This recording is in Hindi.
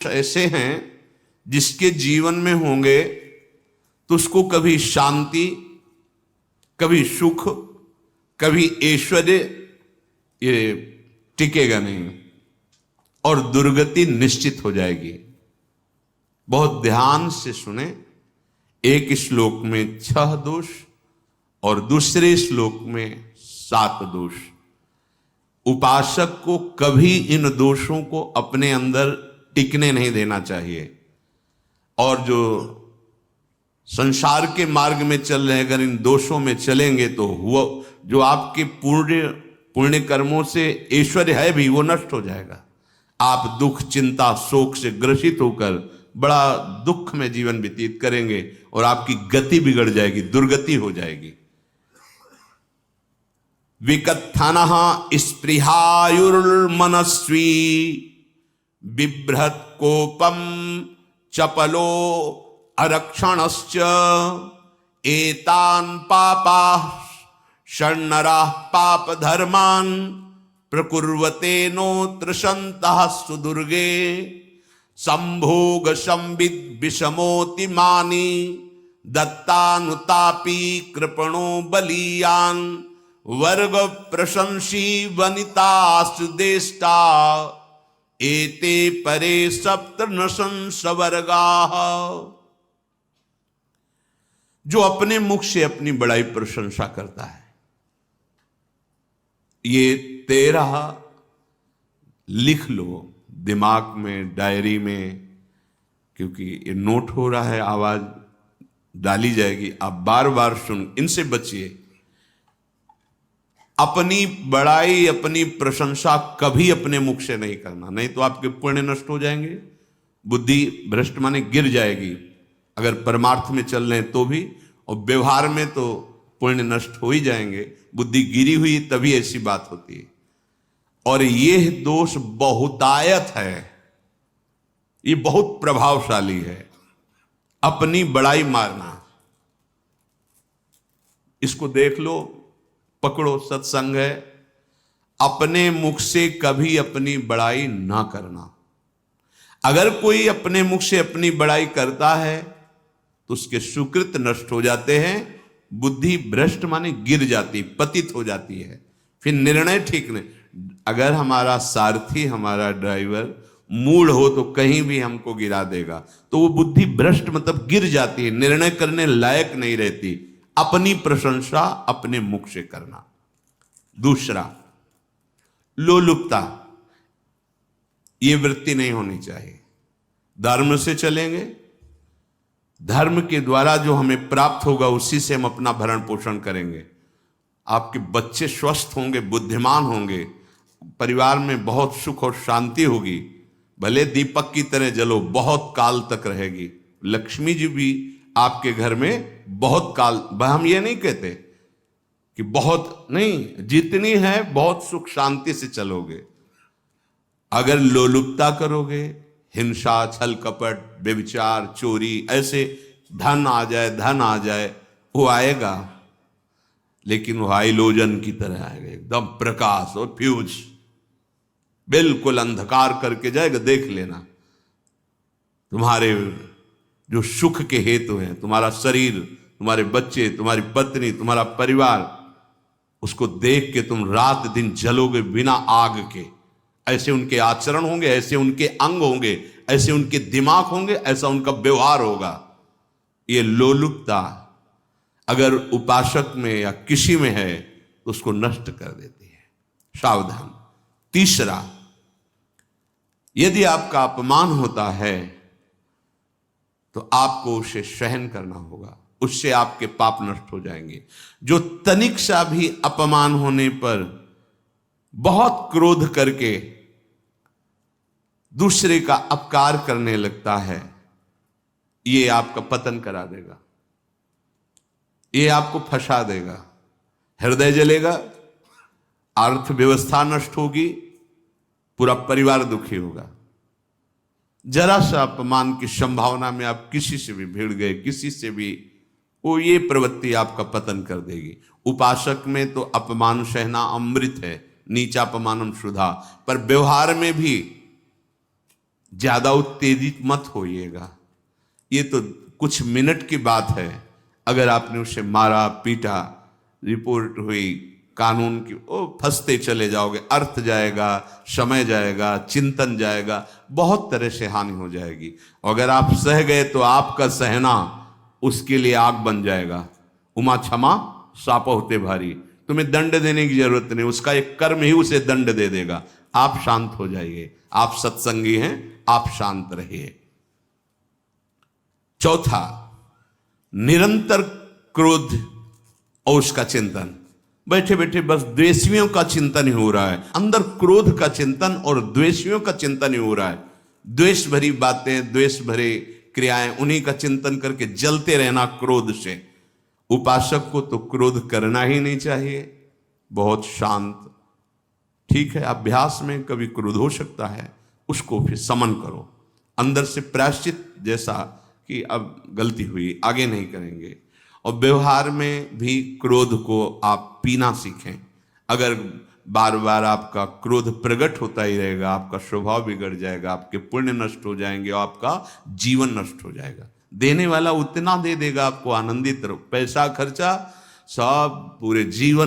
ऐसे हैं जिसके जीवन में होंगे तो उसको कभी शांति, कभी सुख, कभी ऐश्वर्य ये टिकेगा नहीं और दुर्गति निश्चित हो जाएगी। बहुत ध्यान से सुने। एक श्लोक में 6 दोष और दूसरे श्लोक में 7 दोष। उपासक को कभी इन दोषों को अपने अंदर टिकने नहीं देना चाहिए। और जो संसार के मार्ग में चल रहे हैं, अगर इन दोषों में चलेंगे तो हुआ जो आपके पुण्य कर्मों से ऐश्वर्य है भी वो नष्ट हो जाएगा। आप दुख, चिंता, शोक से ग्रसित होकर बड़ा दुख में जीवन व्यतीत करेंगे और आपकी गति बिगड़ जाएगी, दुर्गति हो जाएगी। विकत्थनः स्पृहायुर्मनस्वी बिभ्रत कोपम चपलो अरक्षणश्च एतान् पापाः षण्णराः पाप धर्मान् प्रकुर्वते नोत्र सन्तः सुदुर्गे संभोग संविद विषमोति मानी दत्तानुतापी कृपणो बलीयान् वर्ग प्रशंसी वनितास्तु देष्टा एते परे सप्तनशंस वर्गाः। जो अपने मुख से अपनी बड़ाई प्रशंसा करता है, ये 13 लिख लो दिमाग में, डायरी में, क्योंकि ये नोट हो रहा है, आवाज डाली जाएगी, आप बार बार सुन, इनसे बचिए। अपनी बड़ाई, अपनी प्रशंसा कभी अपने मुख से नहीं करना, नहीं तो आपके पुण्य नष्ट हो जाएंगे, बुद्धि भ्रष्ट माने गिर जाएगी। अगर परमार्थ में चल रहे हैं तो भी, और व्यवहार में तो पुण्य नष्ट हो ही जाएंगे। बुद्धि गिरी हुई तभी ऐसी बात होती है। और यह दोष बहुतायत है, ये बहुत प्रभावशाली है, अपनी बड़ाई मारना। इसको देख लो, पकड़ो, सत्संग है। अपने मुख से कभी अपनी बड़ाई ना करना। अगर कोई अपने मुख से अपनी बड़ाई करता है तो उसके सुकृत नष्ट हो जाते हैं, बुद्धि भ्रष्ट माने गिर जाती, पतित हो जाती है, फिर निर्णय ठीक नहीं। अगर हमारा सारथी, हमारा ड्राइवर मूढ़ हो तो कहीं भी हमको गिरा देगा, तो वो बुद्धि भ्रष्ट मतलब गिर जाती है, निर्णय करने लायक नहीं रहती। अपनी प्रशंसा अपने मुख से करना। दूसरा, लोलुपता, ये वृत्ति नहीं होनी चाहिए। धर्म से चलेंगे, धर्म के द्वारा जो हमें प्राप्त होगा उसी से हम अपना भरण पोषण करेंगे। आपके बच्चे स्वस्थ होंगे, बुद्धिमान होंगे, परिवार में बहुत सुख और शांति होगी। भले दीपक की तरह जलो, बहुत काल तक रहेगी। लक्ष्मी जी भी आपके घर में बहुत काल, हम ये नहीं कहते कि बहुत नहीं, जितनी है बहुत सुख शांति से चलोगे। अगर लोलुपता करोगे, हिंसा, छल कपट, व्यभिचार, चोरी, ऐसे धन आ जाए, वो आएगा, लेकिन वो हाइलोजन की तरह आएगा, एकदम प्रकाश और फ्यूज, बिल्कुल अंधकार करके जाएगा। देख लेना, तुम्हारे जो सुख के हेतु हैं, तुम्हारा शरीर, तुम्हारे बच्चे, तुम्हारी पत्नी, तुम्हारा परिवार, उसको देख के तुम रात दिन जलोगे बिना आग के। ऐसे उनके आचरण होंगे, ऐसे उनके अंग होंगे, ऐसे उनके दिमाग होंगे, ऐसा उनका व्यवहार होगा। ये लोलुपता अगर उपासक में या किसी में है तो उसको नष्ट कर देती है। सावधान। तीसरा, यदि आपका अपमान होता है तो आपको उसे सहन करना होगा, उससे आपके पाप नष्ट हो जाएंगे। जो तनिक सा भी अपमान होने पर बहुत क्रोध करके दूसरे का अपकार करने लगता है, ये आपका पतन करा देगा, ये आपको फंसा देगा, हृदय जलेगा, अर्थव्यवस्था नष्ट होगी, पूरा परिवार दुखी होगा। जरा सा अपमान की संभावना में आप किसी से भी भिड़ गए, किसी से भी, वो ये प्रवृत्ति आपका पतन कर देगी। उपासक में तो अपमान सहना अमृत है, नीचा अपमानम सुधा, पर व्यवहार में भी ज्यादा उत्तेजित मत होइएगा। ये तो कुछ मिनट की बात है, अगर आपने उसे मारा पीटा, रिपोर्ट हुई कानून की, ओ फंसते चले जाओगे, अर्थ जाएगा, समय जाएगा, चिंतन जाएगा, बहुत तरह से हानि हो जाएगी। अगर आप सह गए तो आपका सहना उसके लिए आग बन जाएगा। उमा क्षमा साप होते भारी, तुम्हें दंड देने की जरूरत नहीं, उसका एक कर्म ही उसे दंड दे देगा। आप शांत हो जाइए, आप सत्संगी हैं, आप शांत रहिए। चौथा, निरंतर क्रोध और उसका चिंतन। बैठे बैठे बस द्वेषियों का चिंतन ही हो रहा है, अंदर क्रोध का चिंतन और द्वेषियों का चिंतन ही हो रहा है। द्वेष भरी बातें, द्वेष भरे क्रियाएं, उन्हीं का चिंतन करके जलते रहना क्रोध से। उपासक को तो क्रोध करना ही नहीं चाहिए, बहुत शांत। ठीक है, अभ्यास में कभी क्रोध हो सकता है, उसको फिर समन करो, अंदर से प्रायश्चित, जैसा कि अब गलती हुई, आगे नहीं करेंगे। और व्यवहार में भी क्रोध को आप पीना सीखें। अगर बार बार आपका क्रोध प्रकट होता ही रहेगा, आपका स्वभाव बिगड़ जाएगा, आपके पुण्य नष्ट हो जाएंगे और आपका जीवन नष्ट हो जाएगा। देने वाला उतना दे देगा आपको, आनंदित रहो, पैसा खर्चा सब पूरे जीवन